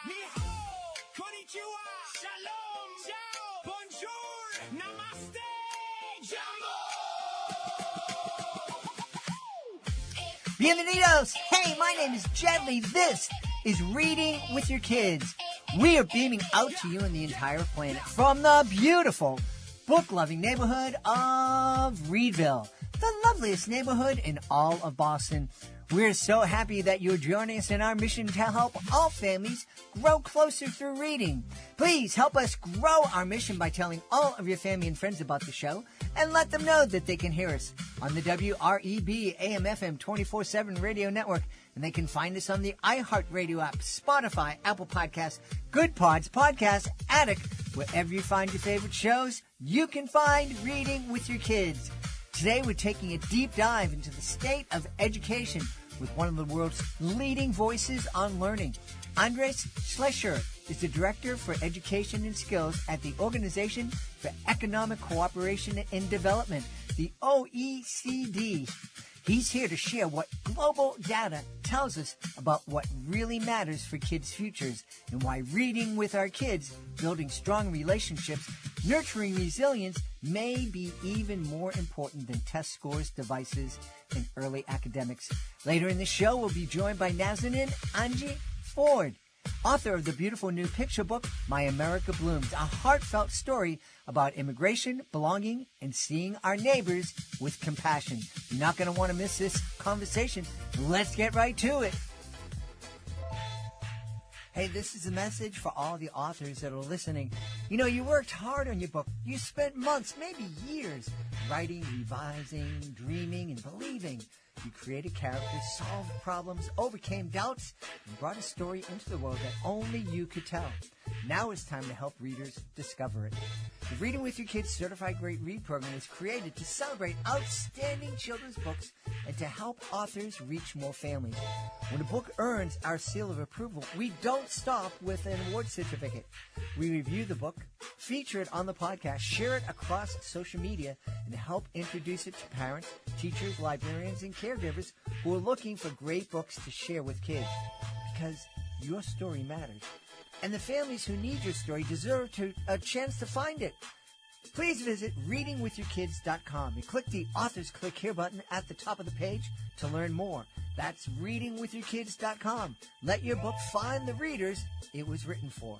Ni hao, konnichiwa, shalom, ciao, bonjour, namaste, jambo. Bienvenidos! Hey, my name is Jedley. This is Reading with Your Kids. We are beaming out to you and the entire planet from the beautiful, book-loving neighborhood of Reedville, the loveliest neighborhood in all of Boston. We're so happy that you're joining us in our mission to help all families grow closer through reading. Please help us grow our mission by telling all of your family and friends about the show and let them know that they can hear us on the WREB AM/FM 24/7 radio network. And they can find us on the iHeartRadio app, Spotify, Apple Podcasts, Good Pods, Podcast Addict. Wherever you find your favorite shows, you can find Reading with Your Kids. Today, we're taking a deep dive into the state of education with one of the world's leading voices on learning. Andreas Schleicher is the Director for Education and Skills at the Organization for Economic Cooperation and Development, the OECD. He's here to share what global data tells us about what really matters for kids' futures and why reading with our kids, building strong relationships, nurturing resilience may be even more important than test scores, devices, and early academics. Later in the show, we'll be joined by Nazanin Angie Ford, author of the beautiful new picture book, My America Blooms, a heartfelt story about immigration, belonging, and seeing our neighbors with compassion. You're not going to want to miss this conversation. Let's get right to it. Hey, this is a message for all the authors that are listening. You know, you worked hard on your book. You spent months, maybe years, writing, revising, dreaming, and believing. You created characters, solved problems, overcame doubts, and brought a story into the world that only you could tell. Now it's time to help readers discover it. The Reading with Your Kids Certified Great Read program is created to celebrate outstanding children's books and to help authors reach more families. When a book earns our seal of approval, we don't stop with an award certificate. We review the book, feature it on the podcast, share it across social media, and help introduce it to parents, teachers, librarians, and caregivers who are looking for great books to share with kids. Because your story matters. And the families who need your story deserve a chance to find it. Please visit readingwithyourkids.com and click the Authors Click Here button at the top of the page to learn more. That's readingwithyourkids.com. Let your book find the readers it was written for.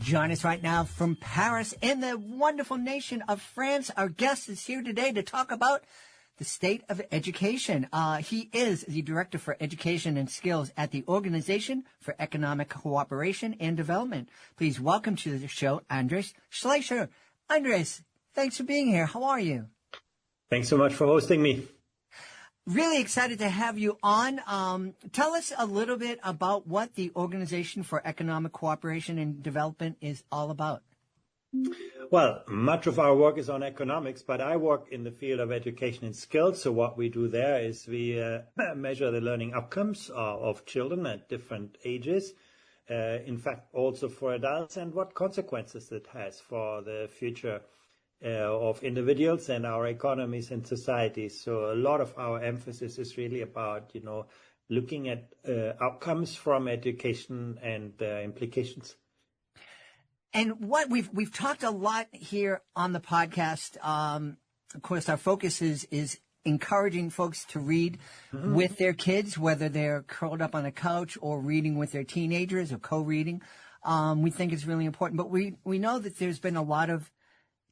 Join us right now from Paris in the wonderful nation of France. Our guest is here today to talk about the state of education. He is the Director for Education and Skills at the Organization for Economic Cooperation and Development. Please welcome to the show, Andreas Schleicher. Andreas, thanks for being here. How are you? Thanks so much for hosting me. Really excited to have you on. Tell us a little bit about what the Organization for Economic Cooperation and Development is all about. Well, much of our work is on economics, but I work in the field of education and skills. So what we do there is we measure the learning outcomes of children at different ages. In fact, also for adults, and what consequences it has for the future of individuals and our economies and societies. So a lot of our emphasis is really about, looking at outcomes from education and implications. And what we've talked a lot here on the podcast. Of course, our focus is encouraging folks to read with their kids, whether they're curled up on a couch or reading with their teenagers or co-reading. We think it's really important. But we know that there's been a lot of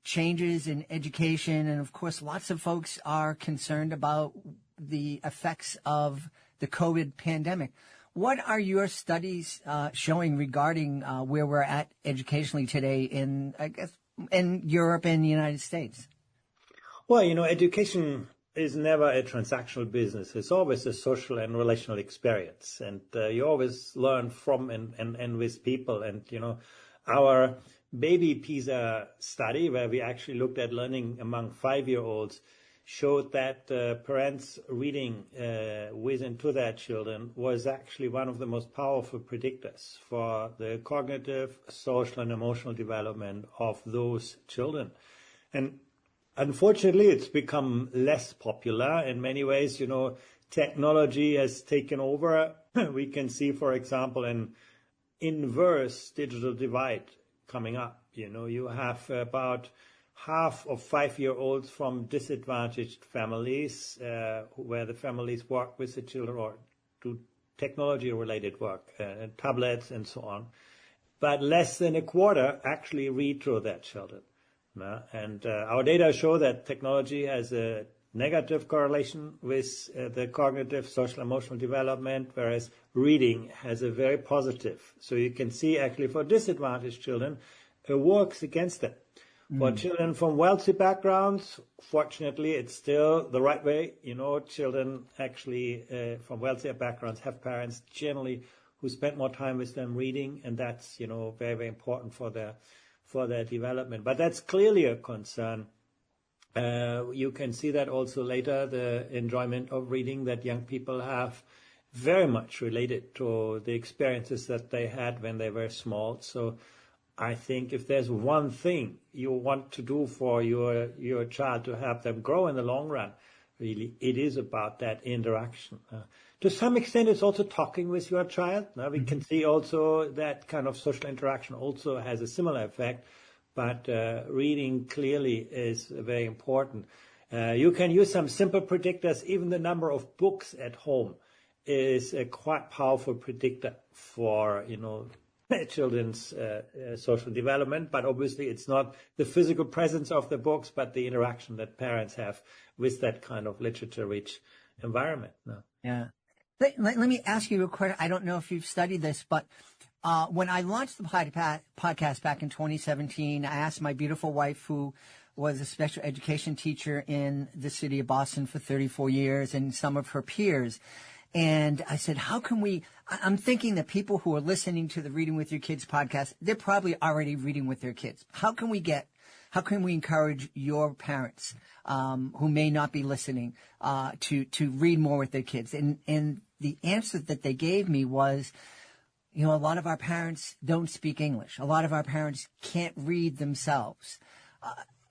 changes in education. And, of course, lots of folks are concerned about the effects of the COVID pandemic. What are your studies showing regarding where we're at educationally today in Europe and the United States? Well, education is never a transactional business. It's always a social and relational experience. And you always learn from and with people. And, our baby PISA study, where we actually looked at learning among 5-year-olds, showed that parents reading with and to their children was actually one of the most powerful predictors for the cognitive, social, and emotional development of those children. And unfortunately, it's become less popular in many ways. Technology has taken over we can see, for example, an inverse digital divide coming up. You have about half of 5-year-olds from disadvantaged families where the families work with the children or do technology-related work, tablets and so on. But less than a quarter actually read to their children. And our data show that technology has a negative correlation with the cognitive, social, emotional development, whereas reading has a very positive. So you can see actually for disadvantaged children, it works against them. For children from wealthy backgrounds, fortunately, it's still the right way. Children actually from wealthier backgrounds have parents generally who spend more time with them reading, and that's, very, very important for their development. But that's clearly a concern. You can see that also later, the enjoyment of reading that young people have very much related to the experiences that they had when they were small. So I think if there's one thing you want to do for your child to help them grow in the long run, really, it is about that interaction. To some extent, it's also talking with your child. Now, we can see also that kind of social interaction also has a similar effect, but reading clearly is very important. You can use some simple predictors. Even the number of books at home is a quite powerful predictor for, children's social development, but obviously it's not the physical presence of the books, but the interaction that parents have with that kind of literature-rich environment. No. Yeah. Let me ask you a question. I don't know if you've studied this, but when I launched the podcast back in 2017, I asked my beautiful wife, who was a special education teacher in the city of Boston for 34 years, and some of her peers. And I said, I'm thinking that people who are listening to the Reading with Your Kids podcast, they're probably already reading with their kids. How can we encourage your parents, who may not be listening, to read more with their kids? And the answer that they gave me was, a lot of our parents don't speak English. A lot of our parents can't read themselves.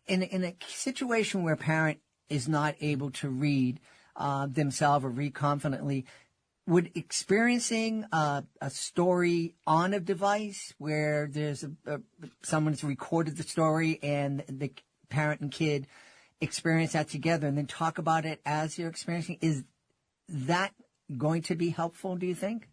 In a situation where a parent is not able to read themselves or read confidently, would experiencing a story on a device where there's someone's recorded the story and the parent and kid experience that together and then talk about it as you're experiencing, is that going to be helpful, do you think?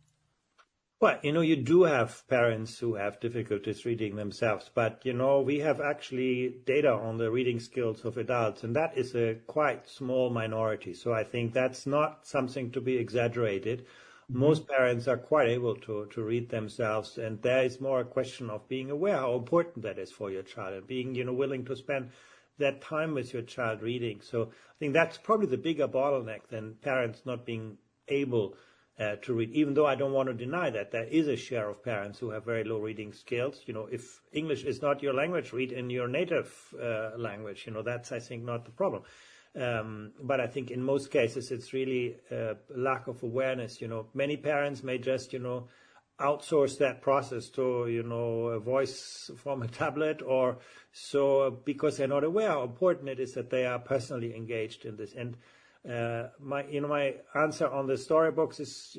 Well, you do have parents who have difficulties reading themselves, but, we have actually data on the reading skills of adults, and that is a quite small minority. So I think that's not something to be exaggerated. Most parents are quite able to read themselves, and there is more a question of being aware how important that is for your child and being, willing to spend that time with your child reading. So I think that's probably the bigger bottleneck than parents not being able to read, even though I don't want to deny that there is a share of parents who have very low reading skills. If English is not your language, read in your native language. That's, I think, not the problem. But I think in most cases, it's really a lack of awareness. Many parents may just, outsource that process to, a voice from a tablet or so, because they're not aware how important it is that they are personally engaged in this. And my answer on the storybooks is,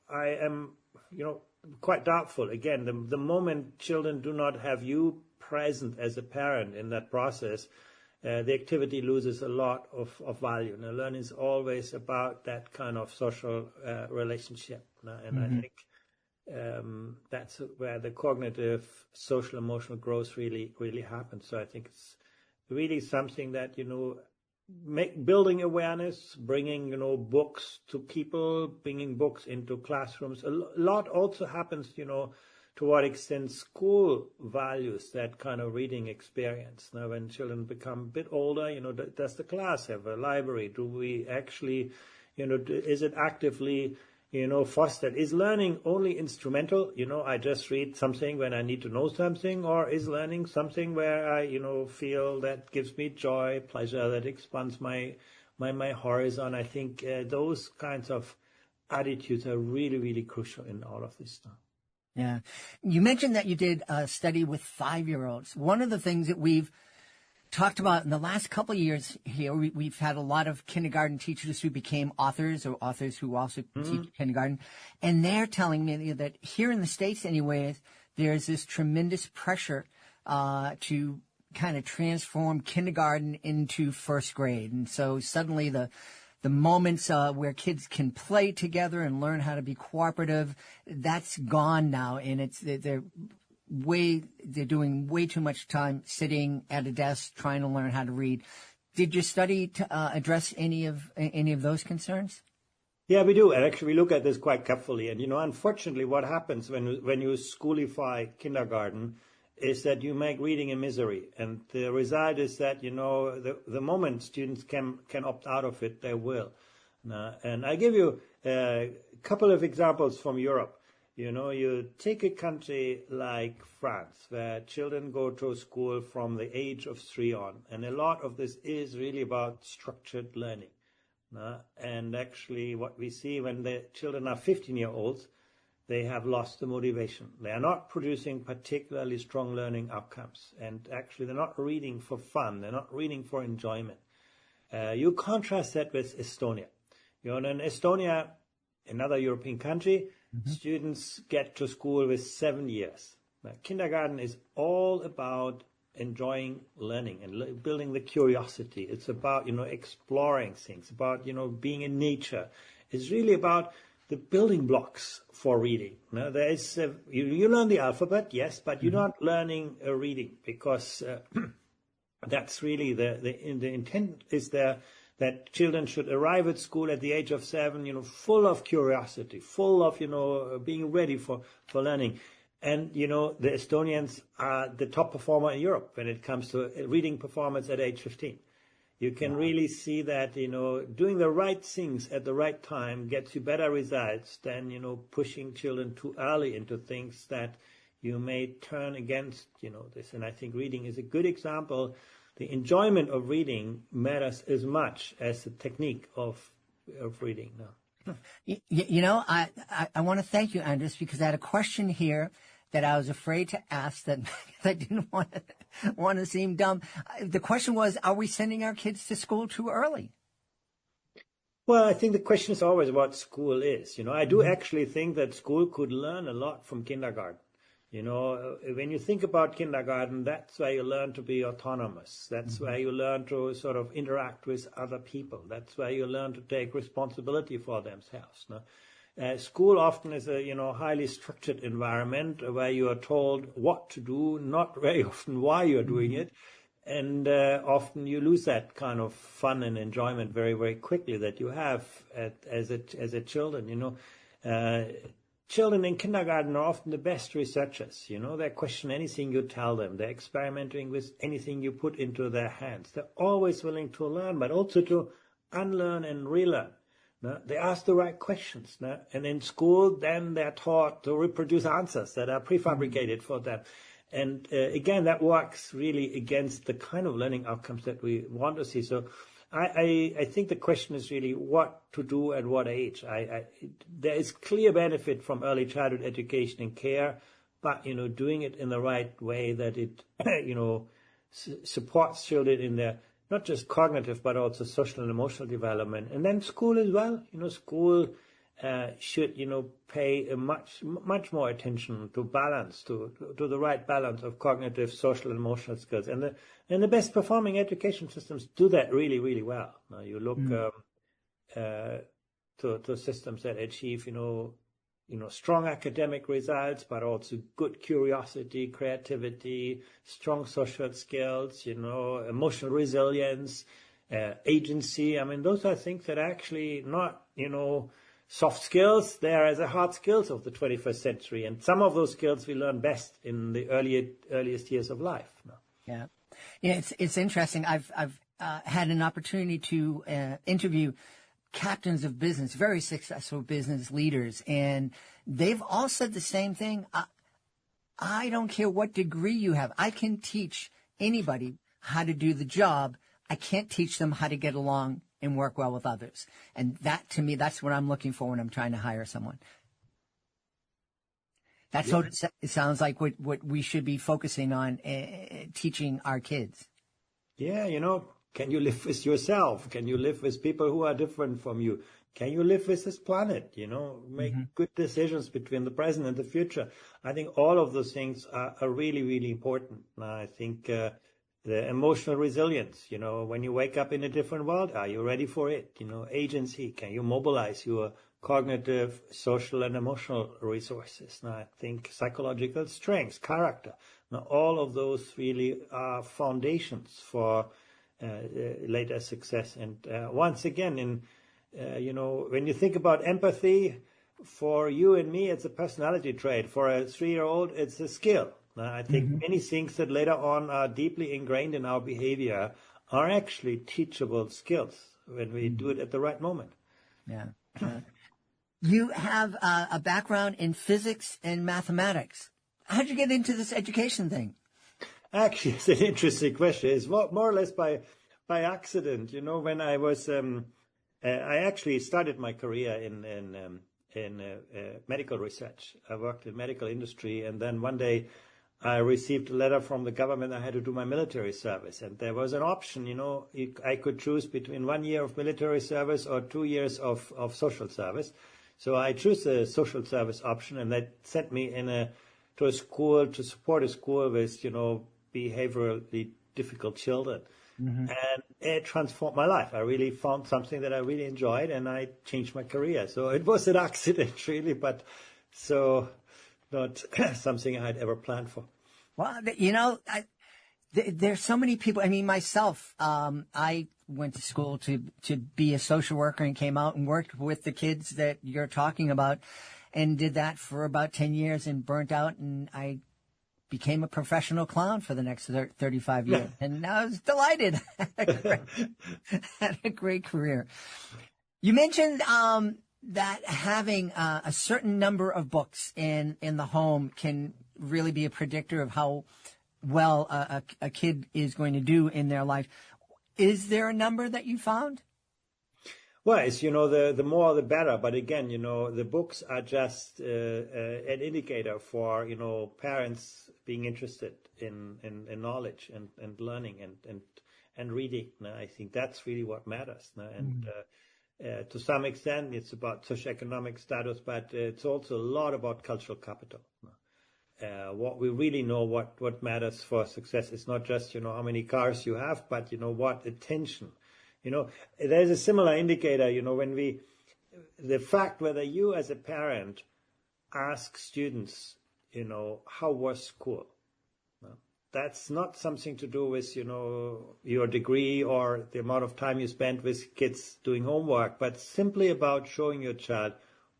I am, quite doubtful. Again, the moment children do not have you present as a parent in that process, the activity loses a lot of value. Now, learning is always about that kind of social relationship. And I think that's where the cognitive, social, emotional growth really, really happens. So I think it's really something that, building awareness, bringing, books to people, bringing books into classrooms. A lot also happens, to what extent school values that kind of reading experience. Now, when children become a bit older, does the class have a library? Do we actually, is it actively, fostered? Is learning only instrumental? I just read something when I need to know something, or is learning something where I, feel that gives me joy, pleasure, that expands my horizon? I think those kinds of attitudes are really, really crucial in all of this stuff. Yeah. You mentioned that you did a study with 5-year-olds. One of the things that we've talked about in the last couple of years here, we've had a lot of kindergarten teachers who became authors or authors who also teach kindergarten. And they're telling me that here in the States anyways, there's this tremendous pressure to kind of transform kindergarten into first grade. And so suddenly the moments where kids can play together and learn how to be cooperative, that's gone now. And they're doing way too much time sitting at a desk trying to learn how to read. Did your study address any of those concerns? Yeah, we do. And actually, we look at this quite carefully. And, unfortunately, what happens when you schoolify kindergarten is that you make reading a misery. And the result is that, the moment students can opt out of it, they will. And I give you a couple of examples from Europe. You take a country like France, where children go to school from the age of 3 on. And a lot of this is really about structured learning. And actually, what we see when the children are 15-year-olds, they have lost the motivation. They are not producing particularly strong learning outcomes. And actually, they're not reading for fun. They're not reading for enjoyment. You contrast that with Estonia. In Estonia, another European country, students get to school with 7 years. Now, kindergarten is all about enjoying learning and building the curiosity. It's about, exploring things, about, being in nature. It's really about the building blocks for reading. Now, there is you learn the alphabet, yes, but you're not learning reading, because that's really the intent is there that children should arrive at school at the age of 7, full of curiosity, full of, being ready for learning. And, the Estonians are the top performer in Europe when it comes to reading performance at age 15. You can really see that, doing the right things at the right time gets you better results than, pushing children too early into things that you may turn against, this. And I think reading is a good example. The enjoyment of reading matters as much as the technique of reading. No. I want to thank you, Andreas, because I had a question here that I was afraid to ask that I didn't want to seem dumb. The question was, are we sending our kids to school too early? Well, I think the question is always what school is. I do actually think that school could learn a lot from kindergarten. When you think about kindergarten, that's where you learn to be autonomous. That's where you learn to sort of interact with other people. That's where you learn to take responsibility for themselves. No? School often is a, highly structured environment where you are told what to do, not very often why you're doing it. And often you lose that kind of fun and enjoyment very, very quickly that you have as a children, Children in kindergarten are often the best researchers. They question anything you tell them. They're experimenting with anything you put into their hands. They're always willing to learn, but also to unlearn and relearn. They ask the right questions. And in school, then they're taught to reproduce answers that are prefabricated for them. And again, that works really against the kind of learning outcomes that we want to see. So I think the question is really what to do at what age. There is clear benefit from early childhood education and care, but, doing it in the right way that it, supports children in their not just cognitive, but also social and emotional development. And then school as well. School should, pay a much more attention to balance, to the right balance of cognitive, social, and emotional skills. And the best performing education systems do that really, really well. Now you look to systems that achieve, strong academic results, but also good curiosity, creativity, strong social skills, emotional resilience, agency. I mean, those are things that are actually not, soft skills. They are as a hard skills of the 21st century. And some of those skills we learn best in the earliest years of life. Yeah. It's interesting. I've had an opportunity to interview captains of business, very successful business leaders, and they've all said the same thing. I don't care what degree you have. I can teach anybody how to do the job. I can't teach them how to get along and work well with others. And that, to me, that's what I'm looking for when I'm trying to hire someone. That's what it sounds like what we should be focusing on, teaching our kids. Yeah, can you live with yourself? Can you live with people who are different from you? Can you live with this planet? Make good decisions between the present and the future. I think all of those things are really, really important. I think the emotional resilience, when you wake up in a different world, are you ready for it? Agency, can you mobilize your cognitive, social, and emotional resources? Now, I think psychological strengths, character. Now, all of those really are foundations for later success. And once again, when you think about empathy, for you and me, it's a personality trait. For a 3-year-old, it's a skill. I think many things that later on are deeply ingrained in our behavior are actually teachable skills when we do it at the right moment. Yeah. You have a background in physics and mathematics. How'd you get into this education thing? Actually, it's an interesting question. It's more or less by accident. When I was, I actually started my career in medical research. I worked in medical industry, and then one day I received a letter from the government. I had to do my military service, and there was an option. I could choose between 1 year of military service or 2 years of social service. So I chose the social service option, and that sent me to a school to support a school with behaviorally difficult children. And it transformed my life. I really found something that I really enjoyed, and I changed my career. So it was an accident, really, but so not something I had ever planned for. Well, there's so many people. I mean, myself, I went to school to be a social worker and came out and worked with the kids that you're talking about and did that for about 10 years and burnt out, and I became a professional clown for the next 35 years. And I was delighted. Had a great career. You mentioned that having a certain number of books in the home can really be a predictor of how well a kid is going to do in their life. Is there a number that you found? Well, it's, the more the better. But again, the books are just an indicator for, parents being interested in knowledge and learning and reading. I think that's really what matters. And to some extent, it's about socioeconomic status, but it's also a lot about cultural capital. What we really know, what matters for success is not just, how many cars you have, but, what attention. There's a similar indicator, when the fact whether you as a parent ask students, how was school? That's not something to do with, your degree or the amount of time you spent with kids doing homework, but simply about showing your child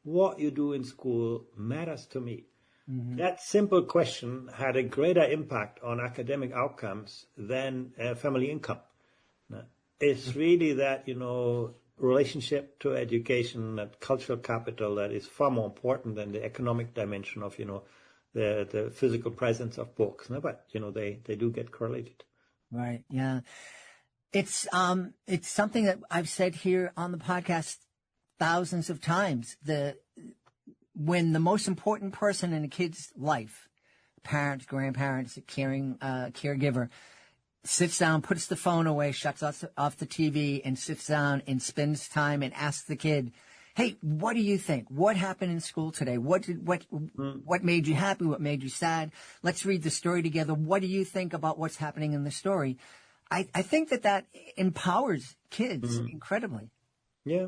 what you do in school matters to me. That simple question had a greater impact on academic outcomes than family income. It's really that, relationship to education, that cultural capital that is far more important than the economic dimension of, the physical presence of books. But, they do get correlated. Right. Yeah. It's something that I've said here on the podcast thousands of times. When the most important person in a kid's life, parents, grandparents, a caring caregiver, sits down, puts the phone away, shuts off the TV, and sits down and spends time and asks the kid, "Hey, what do you think? What happened in school today? What made you happy? What made you sad? Let's read the story together. What do you think about what's happening in the story?" I think that empowers kids incredibly. Yeah.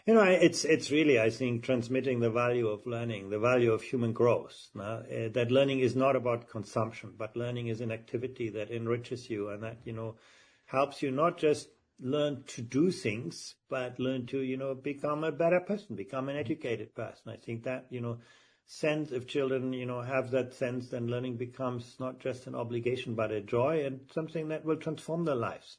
It's really, I think, transmitting the value of learning, the value of human growth. That learning is not about consumption, but learning is an activity that enriches you and that, helps you not just learn to do things, but learn to, become a better person, become an educated person. I think that, sense of children, have that sense, then learning becomes not just an obligation, but a joy and something that will transform their lives.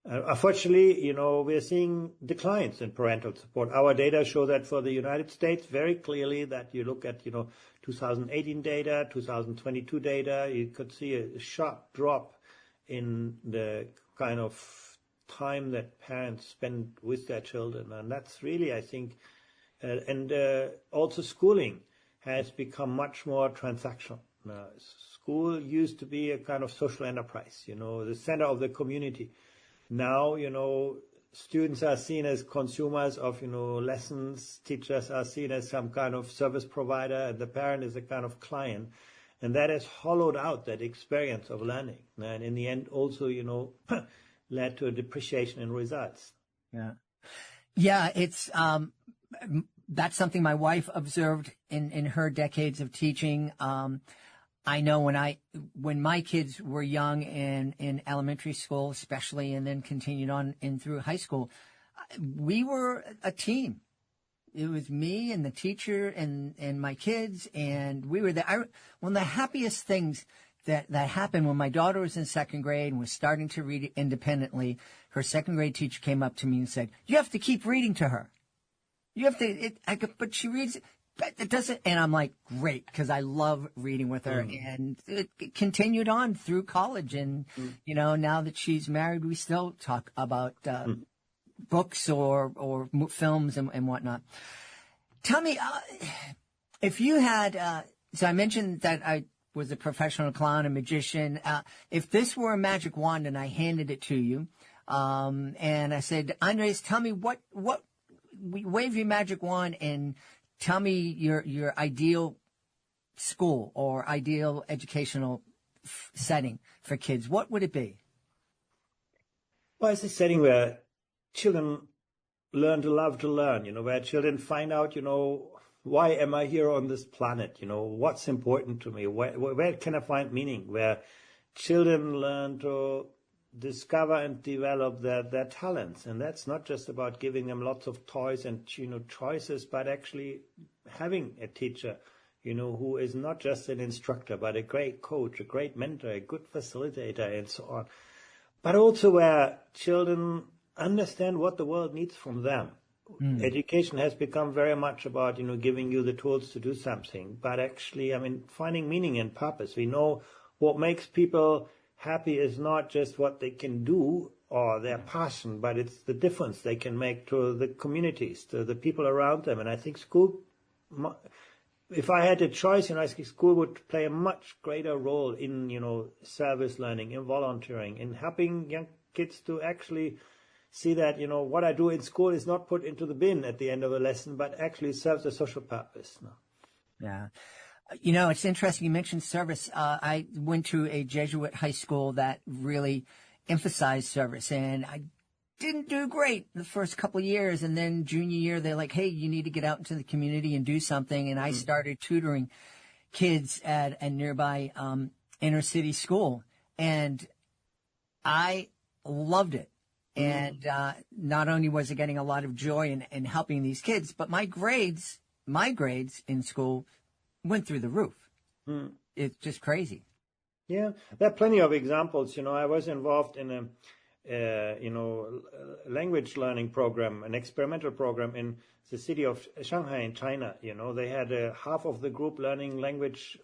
Unfortunately, we're seeing declines in parental support. Our data show that for the United States very clearly that you look at, 2018 data, 2022 data, you could see a sharp drop in the kind of time that parents spend with their children. And that's really, I think, also schooling has become much more transactional. School used to be a kind of social enterprise, the center of the community. Now, students are seen as consumers of, lessons. Teachers are seen as some kind of service provider, and the parent is a kind of client. And that has hollowed out that experience of learning. And in the end, also, led to a depreciation in results. Yeah. Yeah, it's that's something my wife observed in her decades of teaching. I know when my kids were young in elementary school, especially, and then continued on in through high school, we were a team. It was me and the teacher and my kids, and we were there. One of the happiest things that happened when my daughter was in second grade and was starting to read independently, her second grade teacher came up to me and said, "You have to keep reading to her. You have to." But she reads. But it doesn't, and I'm like, great, because I love reading with her, and it continued on through college, and now that she's married, we still talk about books or films and whatnot. Tell me, if you had, so I mentioned that I was a professional clown and magician. If this were a magic wand and I handed it to you, and I said, Andreas, tell me wave your magic wand and tell me your ideal school or ideal educational setting for kids. What would it be? Well, it's a setting where children learn to love to learn, where children find out, why am I here on this planet? What's important to me? Where can I find meaning? Where children learn to discover and develop their talents. And that's not just about giving them lots of toys and, choices, but actually having a teacher, who is not just an instructor, but a great coach, a great mentor, a good facilitator, and so on. But also where children understand what the world needs from them. Education has become very much about, giving you the tools to do something, but actually, finding meaning and purpose. We know what makes people happy is not just what they can do or their passion, but it's the difference they can make to the communities, to the people around them. And I think school, if I had a choice, I think school would play a much greater role in, service learning, in volunteering, in helping young kids to actually see that, what I do in school is not put into the bin at the end of a lesson, but actually serves a social purpose. Yeah. It's interesting you mentioned service. I went to a Jesuit high school that really emphasized service, and I didn't do great the first couple of years. And then junior year, they're like, hey, you need to get out into the community and do something. And I started tutoring kids at a nearby inner city school, and I loved it. And not only was I getting a lot of joy in helping these kids, but my grades in school went through the roof. It's just crazy. Yeah, there are plenty of examples. I was involved in a language learning program, an experimental program in the city of Shanghai in China. They had half of the group learning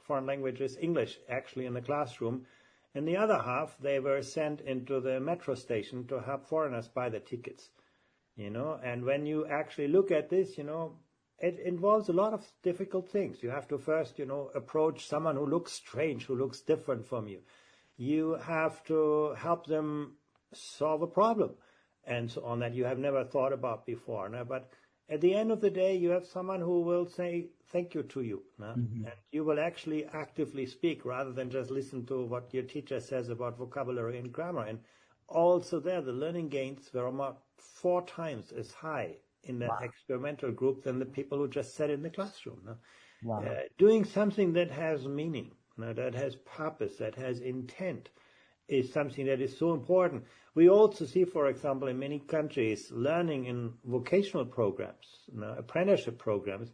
foreign languages, English, actually in the classroom. And the other half, they were sent into the metro station to help foreigners buy the tickets. And when you actually look at this, it involves a lot of difficult things. You have to first, approach someone who looks strange, who looks different from you. You have to help them solve a problem and so on that you have never thought about before. But at the end of the day, you have someone who will say thank you to you. And you will actually actively speak rather than just listen to what your teacher says about vocabulary and grammar. And also there, the learning gains were about 4 times as high in that experimental group than the people who just sat in the classroom. Doing something that has meaning, that has purpose, that has intent, is something that is so important. We also see, for example, in many countries, learning in vocational programs, apprenticeship programs,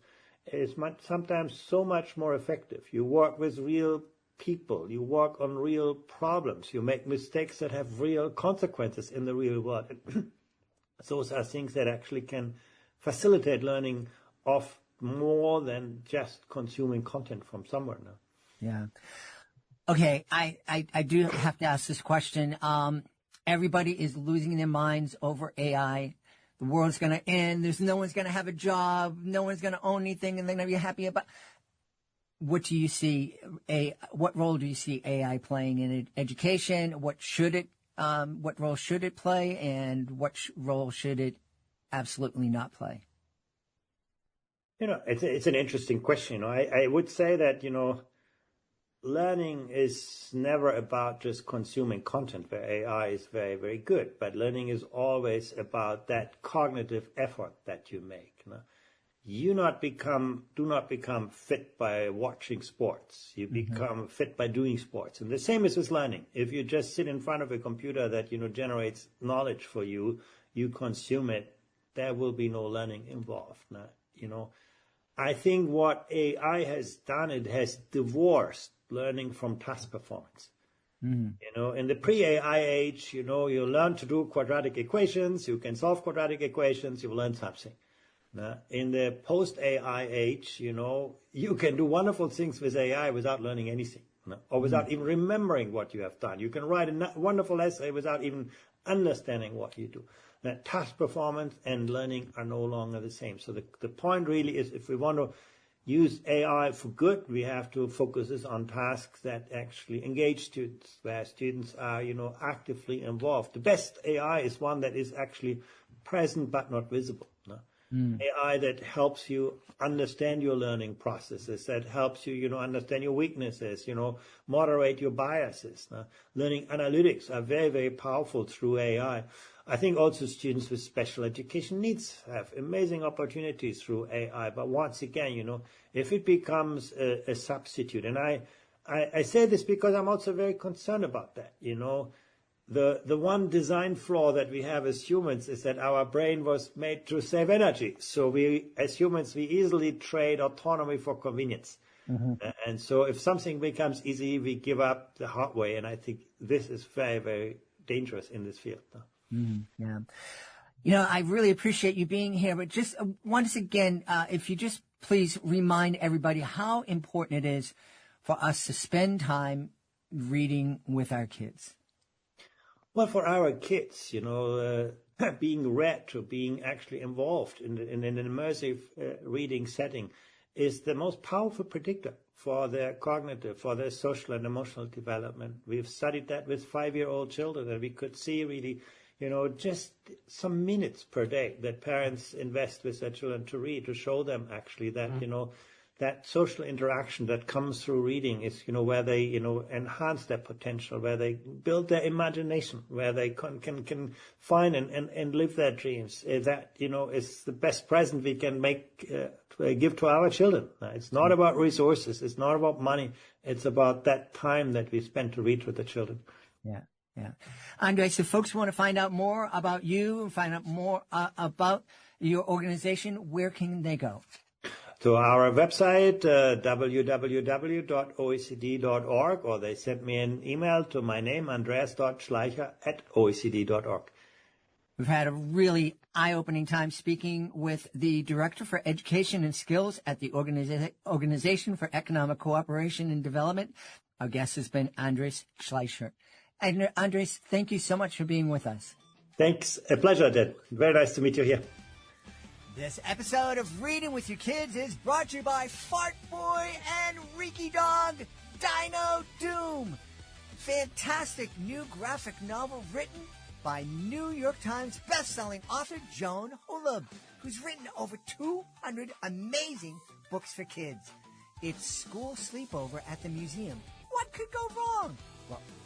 is sometimes so much more effective. You work with real people, you work on real problems, you make mistakes that have real consequences in the real world. Those are things that actually can facilitate learning of more than just consuming content from somewhere now. Yeah. Okay, I do have to ask this question. Everybody is losing their minds over AI. The world's going to end. No one's going to have a job. No one's going to own anything, and they're going to be happy about. what do you see what role do you see AI playing in education? What role should it play, and what role should it absolutely not play? It's an interesting question. I would say that, learning is never about just consuming content where AI is very, very good, but learning is always about that cognitive effort that you make. You do not become fit by watching sports. You become fit by doing sports. And the same is with learning. If you just sit in front of a computer that, generates knowledge for you, you consume it, there will be no learning involved. I think what AI has done, it has divorced learning from task performance. In the pre-AI age, you learn to do quadratic equations, you can solve quadratic equations, you learn something. In the post-AI age, you can do wonderful things with AI without learning anything, or without even remembering what you have done. You can write a wonderful essay without even understanding what you do. That task performance and learning are no longer the same. So the point really is, if we want to use AI for good, we have to focus on tasks that actually engage students, where students are, actively involved. The best AI is one that is actually present but not visible. AI that helps you understand your learning processes, that helps you, understand your weaknesses, moderate your biases. Learning analytics are very, very powerful through AI. I think also students with special education needs have amazing opportunities through AI. But once again, if it becomes a substitute, and I say this because I'm also very concerned about that, The one design flaw that we have as humans is that our brain was made to save energy. So as humans, we easily trade autonomy for convenience. And so if something becomes easy, we give up the hard way. And I think this is very, very dangerous in this field. Yeah. I really appreciate you being here. But just once again, if you just please remind everybody how important it is for us to spend time reading with our kids. Well, for our kids, being read or being actually involved in an immersive reading setting is the most powerful predictor for their cognitive, for their social and emotional development. We've studied that with 5-year-old children, and we could see really, just some minutes per day that parents invest with their children to read, to show them actually that, that social interaction that comes through reading is, where they, enhance their potential, where they build their imagination, where they can find and live their dreams. That, is the best present we can give to our children. It's not about resources. It's not about money. It's about that time that we spend to read with the children. Yeah. Andreas, if folks want to find out more about you, find out more about your organization, where can they go? To our website, www.oecd.org, or they send me an email to my name, andreas.schleicher@oecd.org. We've had a really eye-opening time speaking with the Director for Education and Skills at the Organization for Economic Cooperation and Development. Our guest has been Andreas Schleicher. And Andreas, thank you so much for being with us. Thanks. A pleasure, Ted. Very nice to meet you here. This episode of Reading with Your Kids is brought to you by Fart Boy and Reeky Dog Dino Doom. Fantastic new graphic novel written by New York Times bestselling author Joan Holub, who's written over 200 amazing books for kids. It's school sleepover at the museum. What could go wrong?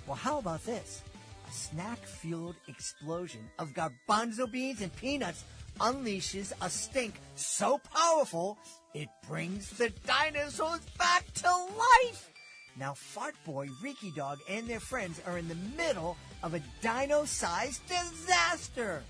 Well, how about this? A snack-fueled explosion of garbanzo beans and peanuts unleashes a stink so powerful it brings the dinosaurs back to life. Now, Fart Boy, Reeky Dog, and their friends are in the middle of a dino-sized disaster.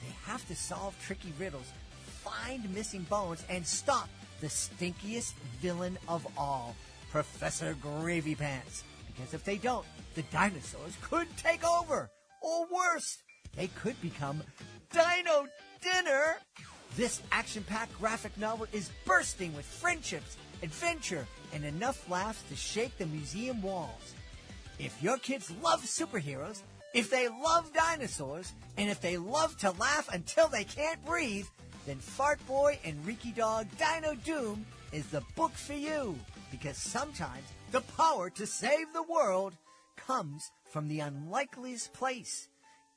They have to solve tricky riddles, find missing bones, and stop the stinkiest villain of all, Professor Gravy Pants. Because if they don't, the dinosaurs could take over. Or worse, they could become Dino Dinner. This action-packed graphic novel is bursting with friendships, adventure, and enough laughs to shake the museum walls. If your kids love superheroes, if they love dinosaurs, and if they love to laugh until they can't breathe, then Fart Boy and Reeky Dog Dino Doom is the book for you. because sometimes the power to save the world comes from the unlikeliest place.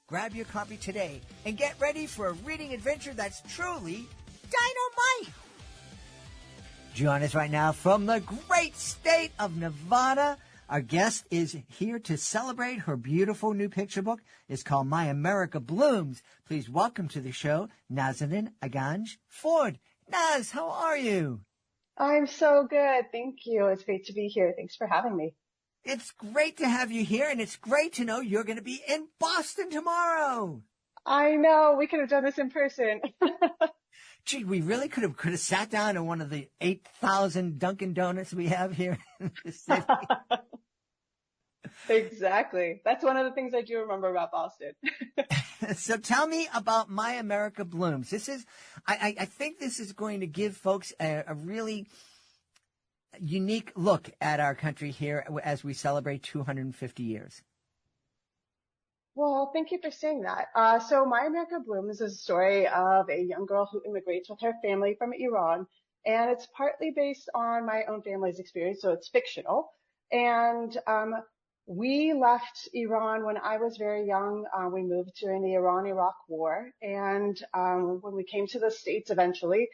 Grab your copy today and get ready for a reading adventure that's truly dynamite. Join us right now from the great state of Nevada. Our guest is here to celebrate her beautiful new picture book. It's called My America Blooms. Please welcome to the show, Nazanin Aganj Ford. Naz, how are you? I'm so good. Thank you. It's great to be here. Thanks for having me. It's great to have you here, and it's great to know you're going to be in Boston tomorrow. I know. We could have done this in person. Gee, we really could have sat down in one of the 8,000 Dunkin' Donuts we have here in the city. Exactly. That's one of the things I do remember about Boston. So tell me about My America Blooms. I think this is going to give folks a really unique look at our country here as we celebrate 250 years. Well, thank you for saying that. So My America Blooms is a story of a young girl who immigrates with her family from Iran, and it's partly based on my own family's experience, so it's fictional. And we left Iran when I was very young. We moved during the Iran-Iraq War, and when we came to the States eventually,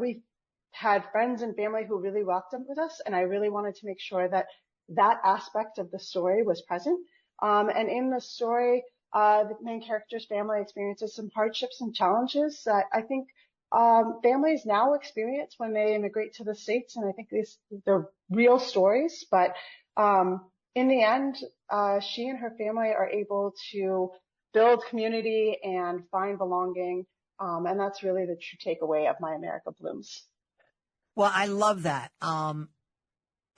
we had friends and family who really welcomed us, and I really wanted to make sure that that aspect of the story was present. And in the story, the main character's family experiences some hardships and challenges that I think families now experience when they immigrate to the States, and I think they're real stories. But in the end, she and her family are able to build community and find belonging, and that's really the true takeaway of My America Blooms. Well, I love that. I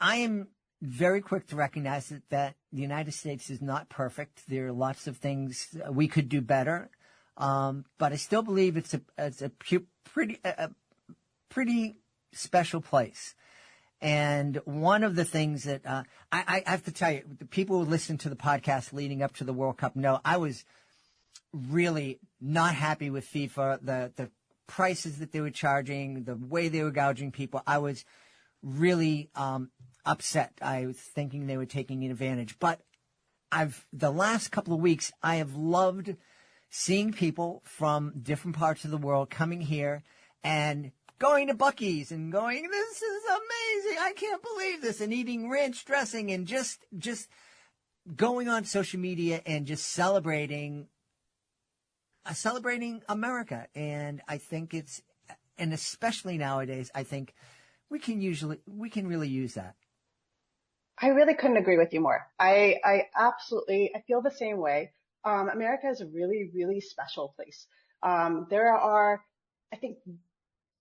am very quick to recognize that the United States is not perfect. There are lots of things we could do better, but I still believe it's a pretty special place. And one of the things that I have to tell you, the people who listen to the podcast leading up to the World Cup know I was really not happy with FIFA, the prices that they were charging, the way they were gouging people. I was really upset. I was thinking they were taking advantage. But the last couple of weeks, I have loved seeing people from different parts of the world coming here and going to Buc-ee's and going, this is amazing. I can't believe this. And eating ranch dressing and just going on social media and just celebrating America. And I think and especially nowadays, I think we can really use that. I really couldn't agree with you more. I feel the same way. America is a really, really special place. There are, I think,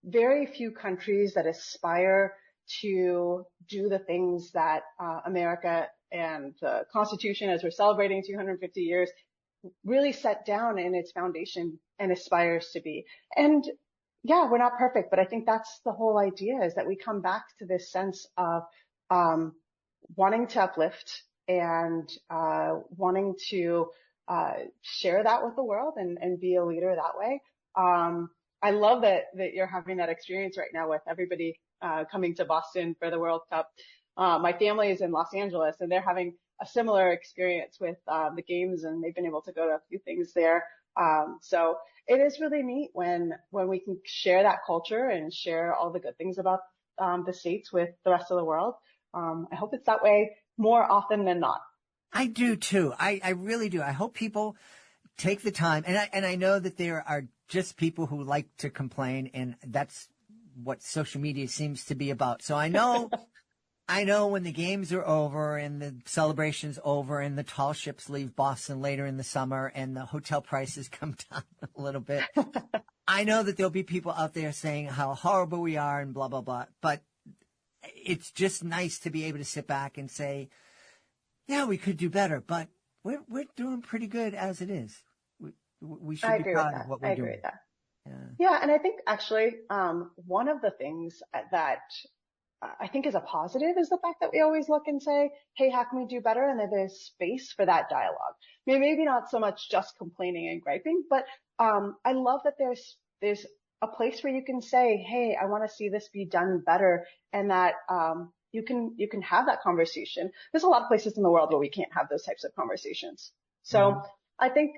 very few countries that aspire to do the things that America and the Constitution, as we're celebrating 250 years, really set down in its foundation and aspires to be. And yeah, we're not perfect, but I think that's the whole idea, is that we come back to this sense of wanting to uplift and wanting to share that with the world and be a leader that way. I love that you're having that experience right now with everybody coming to Boston for the World Cup. My family is in Los Angeles, and they're having a similar experience with the games, and they've been able to go to a few things there. So it is really neat when we can share that culture and share all the good things about the States with the rest of the world. I hope it's that way more often than not. I do too. I really do. I hope people take the time, and I know that there are just people who like to complain, and that's what social media seems to be about. So I know when the games are over and the celebration's over and the tall ships leave Boston later in the summer and the hotel prices come down a little bit, I know that there'll be people out there saying how horrible we are and blah, blah, blah. But it's just nice to be able to sit back and say, yeah, we could do better, but we're doing pretty good as it is. We should be proud of what we're doing. I agree with that. Yeah, and I think actually one of the things that I think is a positive is the fact that we always look and say, hey, how can we do better? And that there's space for that dialogue. I mean, maybe not so much just complaining and griping, but I love that there's a place where you can say, hey, I want to see this be done better, and that you can have that conversation. There's a lot of places in the world where we can't have those types of conversations. So I think,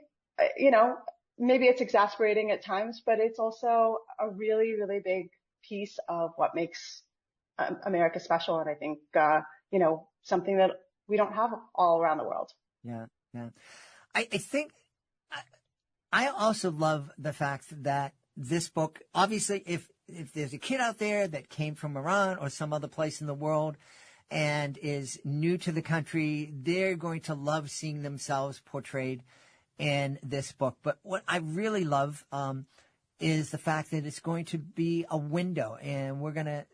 maybe it's exasperating at times, but it's also a really, really big piece of what makes America special. And I think, something that we don't have all around the world. Yeah. Yeah. I think I also love the fact that this book, obviously, if there's a kid out there that came from Iran or some other place in the world and is new to the country, they're going to love seeing themselves portrayed in this book. But what I really love is the fact that it's going to be a window, and we're going to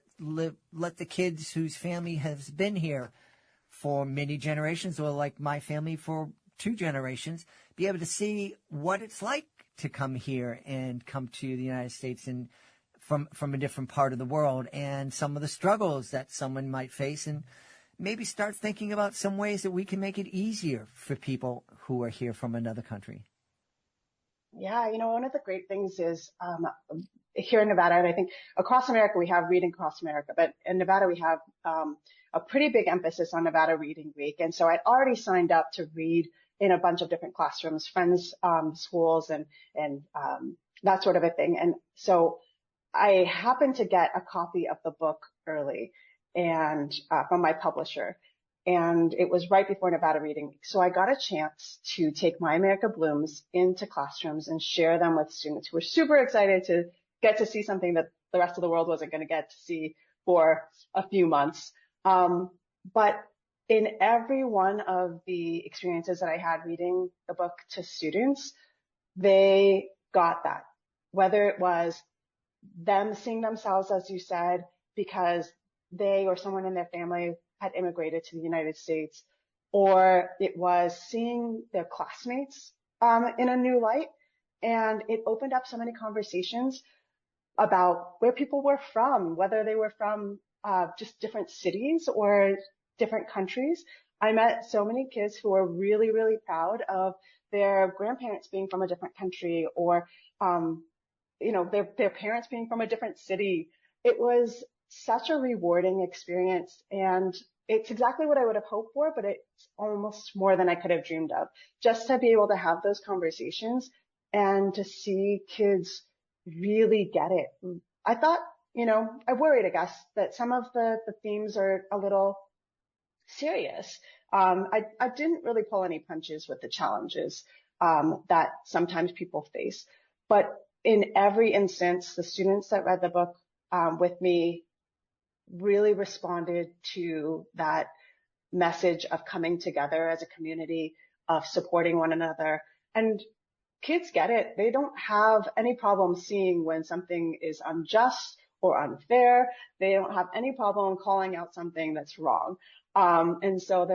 let the kids whose family has been here for many generations, or like my family for 2 generations, be able to see what it's like to come here and come to the United States and from a different part of the world, and some of the struggles that someone might face, and maybe start thinking about some ways that we can make it easier for people who are here from another country. Yeah, one of the great things is here in Nevada, and I think across America we have Reading Across America, but in Nevada we have a pretty big emphasis on Nevada Reading Week. And so I'd already signed up to read in a bunch of different classrooms, friends' schools, and that sort of a thing. And so I happened to get a copy of the book early and from my publisher. And it was right before Nevada Reading Week. So I got a chance to take My America Blooms into classrooms and share them with students who were super excited to get to see something that the rest of the world wasn't going to get to see for a few months. But in every one of the experiences that I had reading the book to students, they got that. Whether it was them seeing themselves, as you said, because they or someone in their family had immigrated to the United States, or it was seeing their classmates in a new light. And it opened up so many conversations about where people were from, whether they were from just different cities or different countries. I met so many kids who were really, really proud of their grandparents being from a different country, or their parents being from a different city. It was such a rewarding experience, and it's exactly what I would have hoped for, but it's almost more than I could have dreamed of. Just to be able to have those conversations and to see kids really get it. I thought, I worried, I guess, that some of the themes are a little serious. I didn't really pull any punches with the challenges that sometimes people face. But in every instance, the students that read the book with me really responded to that message of coming together as a community, of supporting one another. And kids get it. They don't have any problem seeing when something is unjust or unfair. They don't have any problem calling out something that's wrong. And so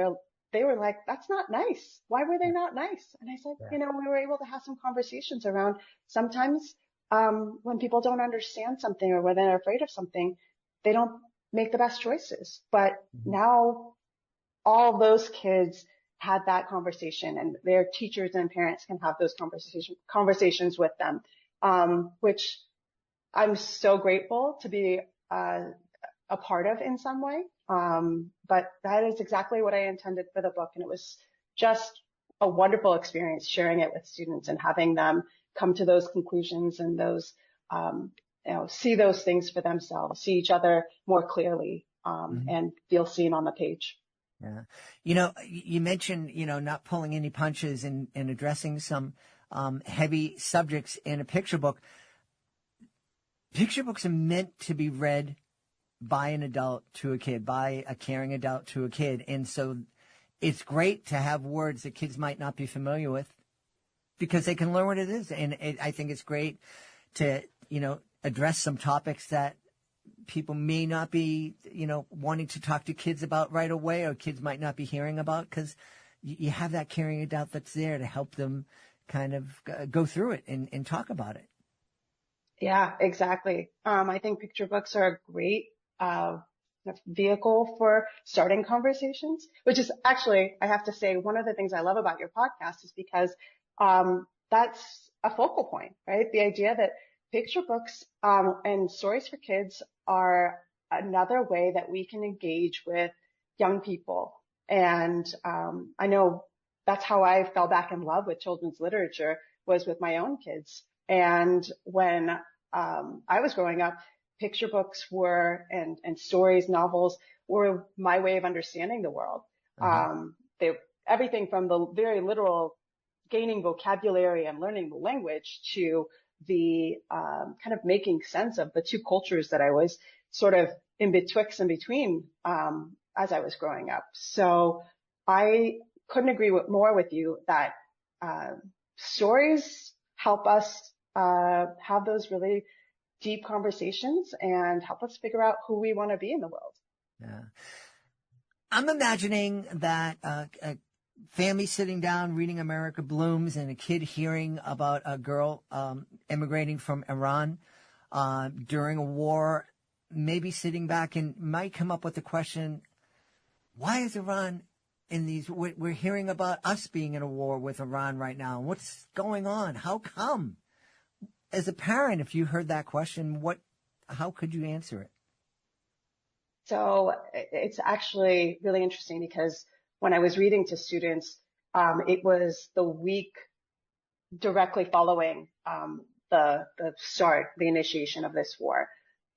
they were like, that's not nice. Why were they not nice? And I said, we were able to have some conversations around sometimes when people don't understand something or when they're afraid of something, they don't make the best choices. But now all those kids had that conversation, and their teachers and parents can have those conversations with them, which I'm so grateful to be a part of in some way. But that is exactly what I intended for the book. And it was just a wonderful experience sharing it with students and having them come to those conclusions and those, see those things for themselves, see each other more clearly, and feel seen on the page. Yeah. You mentioned, not pulling any punches and addressing some heavy subjects in a picture book. Picture books are meant to be read by an adult to a kid, by a caring adult to a kid. And so it's great to have words that kids might not be familiar with because they can learn what it is. And I think it's great to, address some topics that people may not be, wanting to talk to kids about right away, or kids might not be hearing about, because you have that caring adult that's there to help them kind of go through it and talk about it. Yeah, exactly. I think picture books are a great vehicle for starting conversations, which is actually, I have to say, one of the things I love about your podcast is because that's a focal point, right? The idea that picture books and stories for kids are another way that we can engage with young people. And I know that's how I fell back in love with children's literature, was with my own kids. And when I was growing up, picture books were, and stories, novels were my way of understanding the world. Everything from the very literal gaining vocabulary and learning the language to the kind of making sense of the two cultures that I was sort of in betwixt and between as I was growing up. So I couldn't agree more with you that stories help us have those really deep conversations and help us figure out who we want to be in the world. Yeah. I'm imagining that a family sitting down reading America Blooms and a kid hearing about a girl immigrating from Iran during a war, maybe sitting back and might come up with the question, why is Iran in these? We're hearing about us being in a war with Iran right now. What's going on? How come? As a parent, if you heard that question, how could you answer it? So it's actually really interesting because when I was reading to students, it was the week directly following the initiation of this war.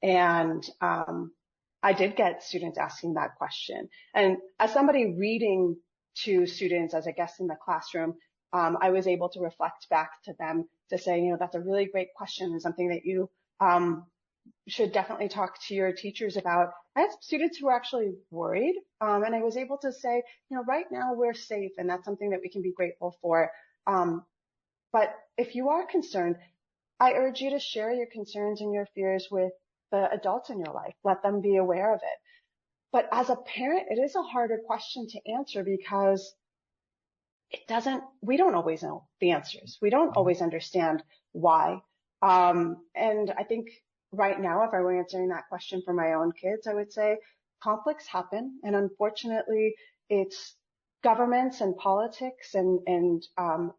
And I did get students asking that question. And as somebody reading to students as a guest in the classroom, I was able to reflect back to them to say, that's a really great question and something that you should definitely talk to your teachers about. I had students who were actually worried, and I was able to say, right now we're safe, and that's something that we can be grateful for. But if you are concerned, I urge you to share your concerns and your fears with the adults in your life. Let them be aware of it. But as a parent, it is a harder question to answer because we don't always know the answers. We don't always understand why. And I think right now, if I were answering that question for my own kids, I would say conflicts happen. And unfortunately, it's governments and politics and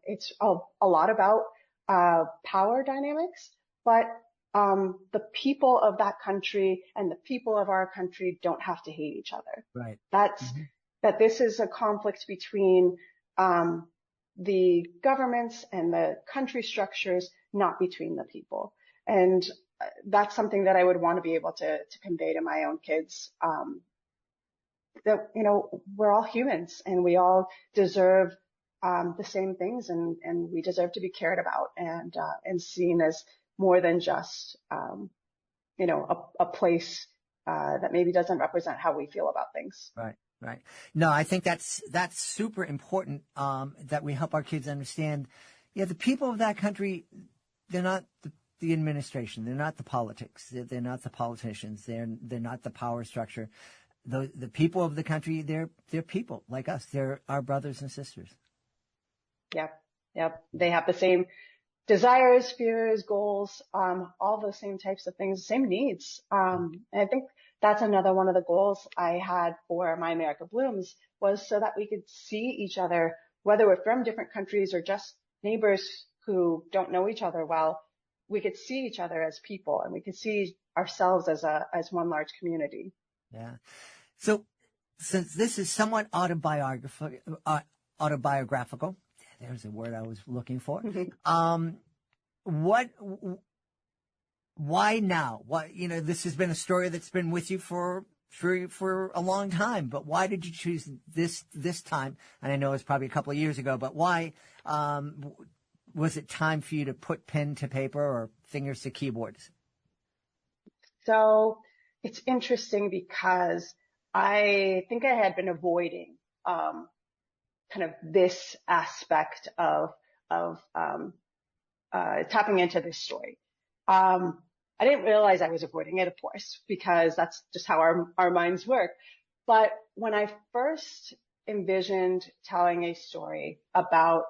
it's a lot about power dynamics. But the people of that country and the people of our country don't have to hate each other. Right. That this is a conflict between the governments and the country structures, not between the people. And that's something that I would want to be able to convey to my own kids, that, we're all humans and we all deserve the same things, and we deserve to be cared about and seen as more than just, a place that maybe doesn't represent how we feel about things. Right. Right. No, I think that's super important, that we help our kids understand. Yeah, the people of that country, they're not the administration. They're not the politics. They're not the politicians. They're not the power structure. The people of the country, they're people like us. They're our brothers and sisters. Yep. They have the same desires, fears, goals, all those same types of things, same needs. And I think that's another one of the goals I had for my America Blooms, was so that we could see each other, whether we're from different countries or just neighbors who don't know each other well. We could see each other as people, and we could see ourselves as one large community. Yeah. So since this is somewhat autobiographical, there's a word I was looking for. Why now? Why, this has been a story that's been with you for a long time, but why did you choose this time? And I know it's probably a couple of years ago, but why, was it time for you to put pen to paper or fingers to keyboards? So it's interesting because I think I had been avoiding, kind of this aspect of tapping into this story. I didn't realize I was avoiding it, of course, because that's just how our minds work. But when I first envisioned telling a story about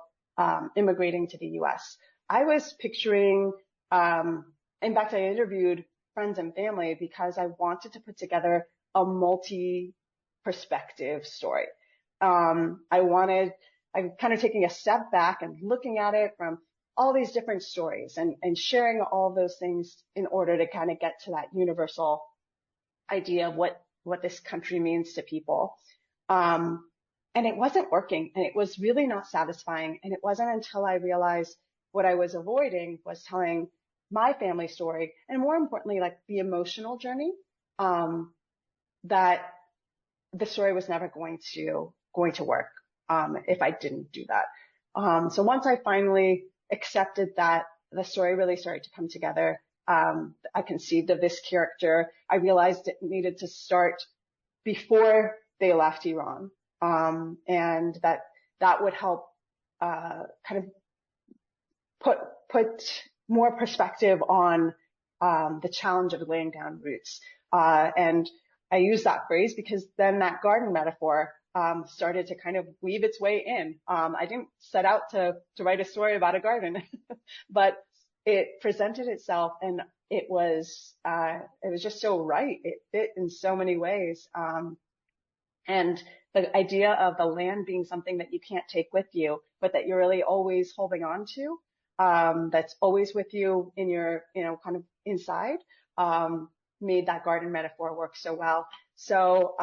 immigrating to the U.S., I was picturing, in fact, I interviewed friends and family because I wanted to put together a multi-perspective story. I'm kind of taking a step back and looking at it from all these different stories and sharing all those things in order to kind of get to that universal idea of what this country means to people. And it wasn't working, and it was really not satisfying. And it wasn't until I realized what I was avoiding was telling my family story, and more importantly, like the emotional journey, that the story was never going to work, if I didn't do that. So once I finally accepted that, the story really started to come together. I conceived of this character. I realized it needed to start before they left Iran. And that would help, kind of put more perspective on, the challenge of laying down roots. And I use that phrase because then that garden metaphor, started to kind of weave its way in. I didn't set out to write a story about a garden, but it presented itself, and it was just so right. It fit in so many ways. And the idea of the land being something that you can't take with you, but that you're really always holding on to, that's always with you in your, kind of inside, made that garden metaphor work so well. So,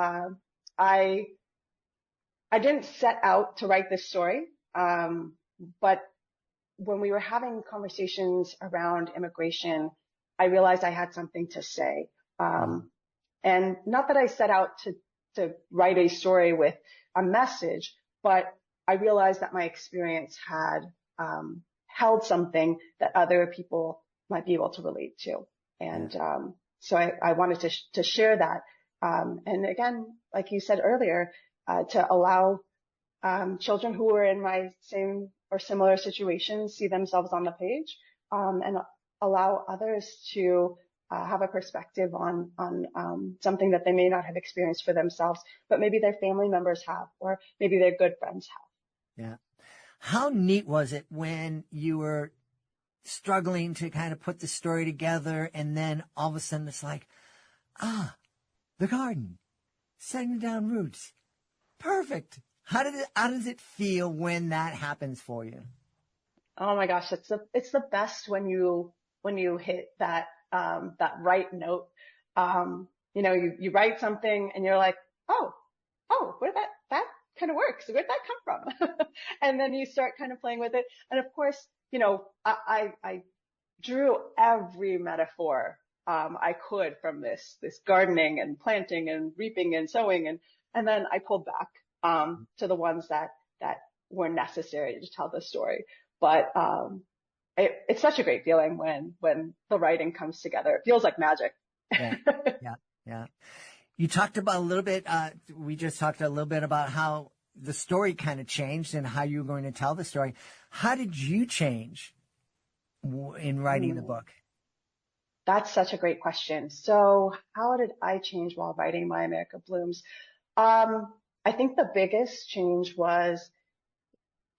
I didn't set out to write this story, but when we were having conversations around immigration, I realized I had something to say. And not that I set out to write a story with a message, but I realized that my experience had held something that other people might be able to relate to. And so I wanted to share that. And again, like you said earlier, to allow children who were in my same or similar situations see themselves on the page, and allow others to have a perspective on something that they may not have experienced for themselves, but maybe their family members have, or maybe their good friends have. Yeah. How neat was it when you were struggling to kind of put the story together, and then all of a sudden it's like, the garden, setting down roots. Perfect. How does it feel when that happens for you? Oh my gosh, it's the best when you hit that right note. You write something and you're like, oh, where that kind of works. Where'd that come from? And then you start kind of playing with it. And of course, I drew every metaphor I could from this gardening and planting and reaping and sowing, and then I pulled back to the ones that were necessary to tell the story. But it's such a great feeling when the writing comes together. It feels like magic. Yeah. You talked about a little bit. We just talked a little bit about how the story kind of changed and how you were going to tell the story. How did you change in writing the book? That's such a great question. So how did I change while writing My America Blooms? I think the biggest change was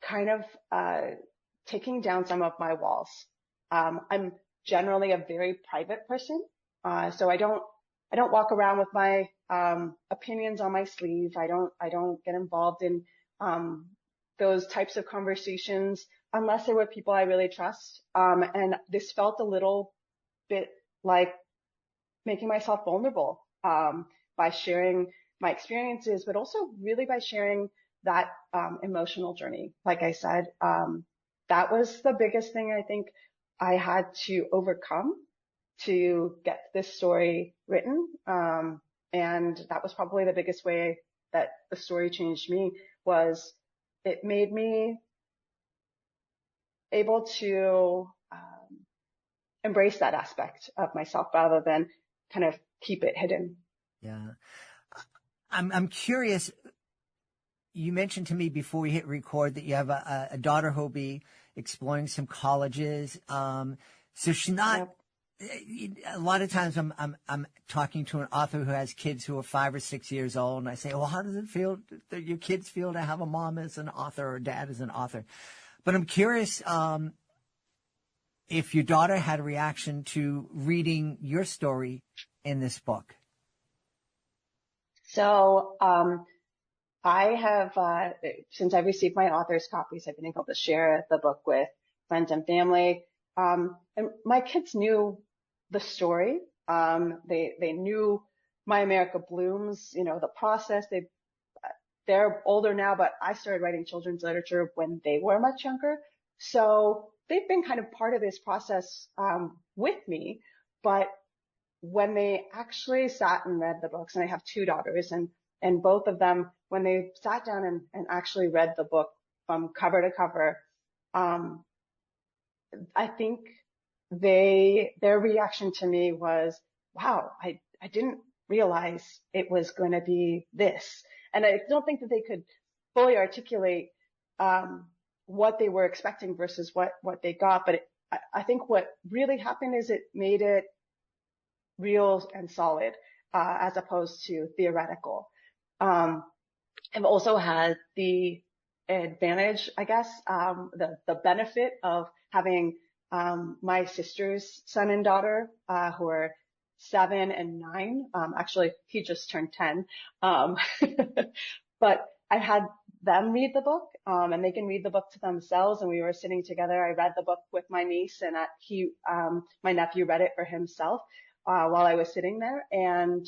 kind of taking down some of my walls. I'm generally a very private person, so I don't walk around with my opinions on my sleeve. I don't get involved in those types of conversations unless they were people I really trust. And this felt a little bit like making myself vulnerable by sharing my experiences, but also really by sharing that emotional journey. Like I said, that was the biggest thing I think I had to overcome to get this story written. And that was probably the biggest way that the story changed me, was it made me able to embrace that aspect of myself rather than kind of keep it hidden. Yeah. I'm curious. You mentioned to me before we hit record that you have a daughter who'll be exploring some colleges. So she's not, a lot of times I'm talking to an author who has kids who are 5 or 6 years old, and I say, well, how does it feel, that your kids feel to have a mom as an author or dad as an author? But I'm curious, if your daughter had a reaction to reading your story in this book. So, I have, since I've received my author's copies, I've been able to share the book with friends and family. And my kids knew the story. They knew My America Blooms, the process. They're older now, but I started writing children's literature when they were much younger. So they've been kind of part of this process with me. But when they actually sat and read the books, and I have two daughters, and both of them, when they sat down and actually read the book from cover to cover, I think their reaction to me was, wow, I didn't realize it was going to be this. And I don't think that they could fully articulate what they were expecting versus what they got. But I think what really happened is it made it real and solid as opposed to theoretical. I've also had the advantage, I guess, the benefit of having my sister's son and daughter who are 7 and 9. Actually, he just turned 10. But I had them read the book, and they can read the book to themselves. And we were sitting together. I read the book with my niece, and my nephew read it for himself while I was sitting there. And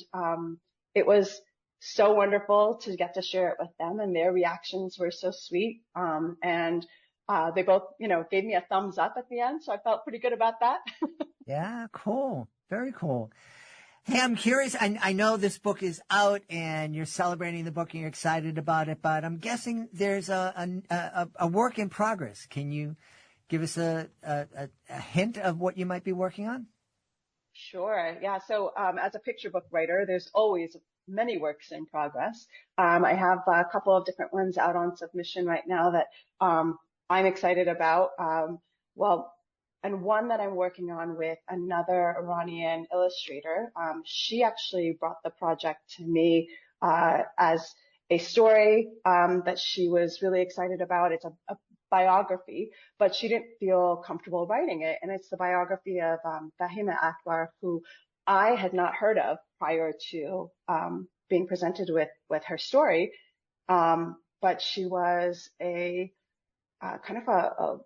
it was so wonderful to get to share it with them, and their reactions were so sweet. And they both, gave me a thumbs up at the end, so I felt pretty good about that. Yeah, cool. Very cool. Hey, I'm curious. I know this book is out and you're celebrating the book and you're excited about it, but I'm guessing there's a work in progress. Can you give us a hint of what you might be working on? Sure. Yeah. So as a picture book writer, there's always many works in progress. I have a couple of different ones out on submission right now that I'm excited about. And one that I'm working on with another Iranian illustrator. She actually brought the project to me as a story that she was really excited about. It's a biography, but she didn't feel comfortable writing it. And it's the biography of Fahima Akbar, who I had not heard of prior to being presented with her story. But she was a kind of a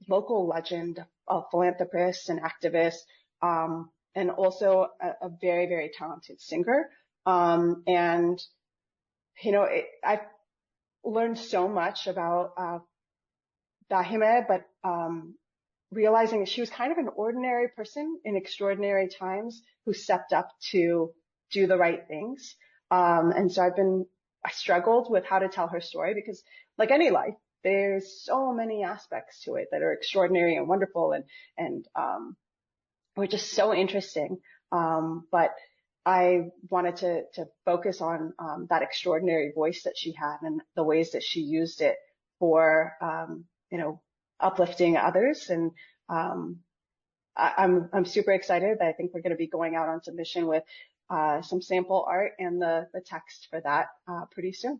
local legend, a philanthropist and activist, and also a very, very talented singer. I've learned so much about Fahima, but realizing that she was kind of an ordinary person in extraordinary times who stepped up to do the right things. And so I struggled with how to tell her story because, like any life, there's so many aspects to it that are extraordinary and wonderful and were just so interesting. But I wanted to focus on that extraordinary voice that she had and the ways that she used it for uplifting others. And I'm super excited that I think we're going to be going out on submission with some sample art and the text for that pretty soon.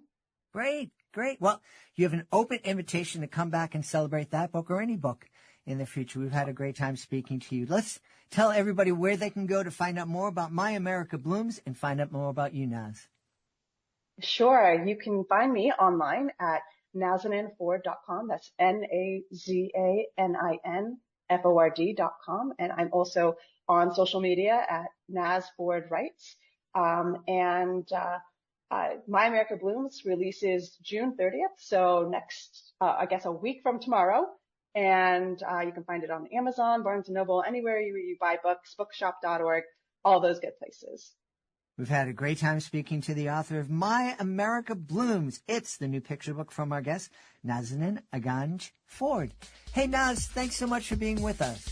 Great. Well, you have an open invitation to come back and celebrate that book or any book in the future. We've had a great time speaking to you. Let's tell everybody where they can go to find out more about My America Blooms and find out more about you, Naz. Sure. You can find me online at nazaninford.com. That's NAZANINFORD.com. And I'm also on social media at Naz Ford Writes. My America Blooms releases June 30th. So next, I guess a week from tomorrow. And you can find it on Amazon, Barnes & Noble, anywhere you buy books, bookshop.org, all those good places. We've had a great time speaking to the author of My America Blooms. It's the new picture book from our guest, Nazanin Aganj Ford. Hey, Naz, thanks so much for being with us.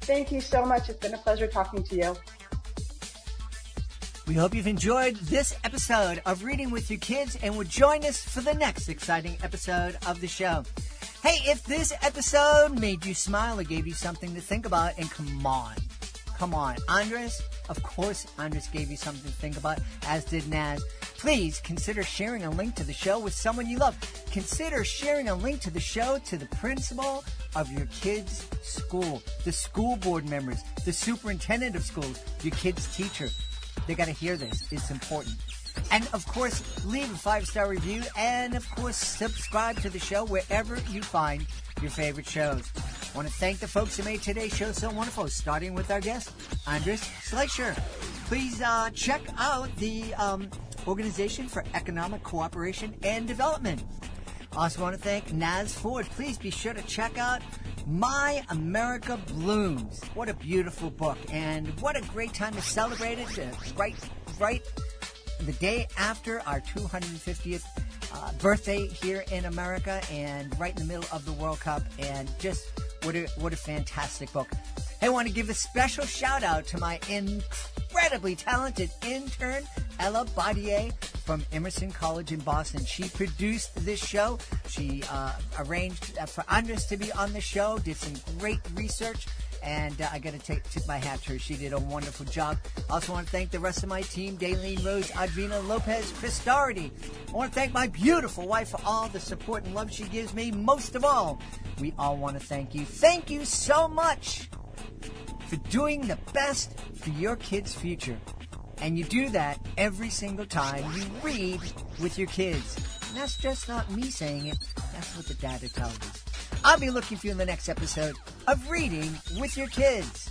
Thank you so much. It's been a pleasure talking to you. We hope you've enjoyed this episode of Reading with Your Kids and will join us for the next exciting episode of the show. Hey, if this episode made you smile or gave you something to think about, and come on, Andres, of course Andres gave you something to think about, as did Naz. Please consider sharing a link to the show with someone you love. Consider sharing a link to the show to the principal of your kid's school, the school board members, the superintendent of schools, your kid's teacher. They got to hear this. It's important. And, of course, leave a 5-star review and, of course, subscribe to the show wherever you find your favorite shows. I want to thank the folks who made today's show so wonderful, starting with our guest, Andreas Schleicher. Please check out the Organization for Economic Cooperation and Development. I also want to thank Naz Ford. Please be sure to check out My America Blooms. What a beautiful book, and what a great time to celebrate it. Right the day after our 250th birthday here in America, and right in the middle of the World Cup, and just what a fantastic book. Hey, I want to give a special shout out to my incredibly talented intern, Ella Baudier from Emerson College in Boston. She produced this show. She arranged for Andres to be on the show, did some great research, and I got to tip my hat to her. She did a wonderful job. I also want to thank the rest of my team, Daleen Rose, Adrina Lopez, Chris Doherty. I want to thank my beautiful wife for all the support and love she gives me. Most of all, we all want to thank you. Thank you so much for doing the best for your kids' future. And you do that every single time you read with your kids. And that's just not me saying it. That's what the data tells us. I'll be looking for you in the next episode of Reading with Your Kids.